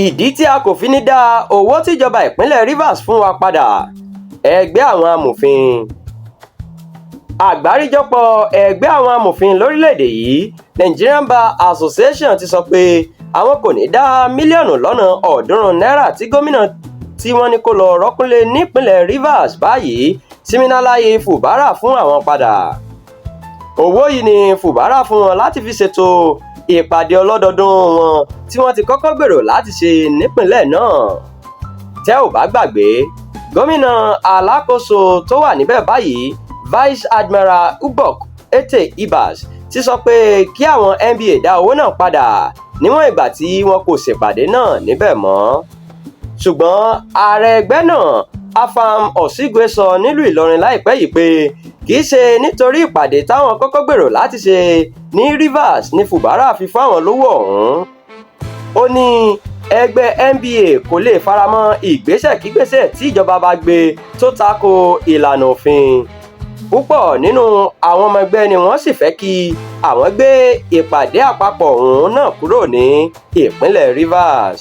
ìdí tí a kò fi ní dá owó tíjọba ìpínlẹ̀ Rivers fún wa padà. Ẹgbẹ́ àwọn amòfin. Àgbáríjọpọ̀ ẹgbẹ́ àwọn amòfin lórílẹ̀‐èdè yìí Nigerian Bar Association ti sọ pé àwọn kò ní dá mílíọ̀nù lọ́nà ọ̀ọ́dúnrún náírà tí gómìnà tí wọ́n ní kó lọ rọ́kúnlé nípínlẹ̀ Rivers báyìí Siminalayi Fubara fún àwọn padà. Owó yìí ni Fubara fún wọn láti fi ṣètò ìpàdé ọlọ́dọọdún wọn tí wọ́n ti kọ́kọ́ gbèrò láti ṣe nípínlẹ̀ náà. Tẹ́ ò bá gbàgbé, gómìnà alákòóso tó wà níbẹ̀ báyìí Vice Admiral Ubok Ete Ibas ti sọ pé kí àwọn NBA dá owó náà padà níwọ̀n ìgbà tí wọn kò ṣèpàdé náà níbẹ̀ mọ́. Ṣùgbọ́n ààrẹ ẹgbẹ́ náà Afam Osigwe sọ nílùú Ìlọrin láìpẹ́ yìí pé kìí ṣe nítorí ìpàdé táwọn kọ́kọ́ gbèrò láti ṣe ní Rivers ní Fubara fi fún àwọn lówó ọ̀hún. Ó ní ẹgbẹ́ NBA kò lè faramọ́ ìgbésẹ̀kígbésẹ̀ tí ìjọba bá gbé tó tako ìlànà òfin. Púpọ̀ nínú àwọn ọmọ ẹgbẹ́ ni wọ́n sì fẹ́ kí àwọn gbé ìpàdé àpapọ̀ ọ̀hún náà kúrò ní ìpínlẹ̀ Rivers.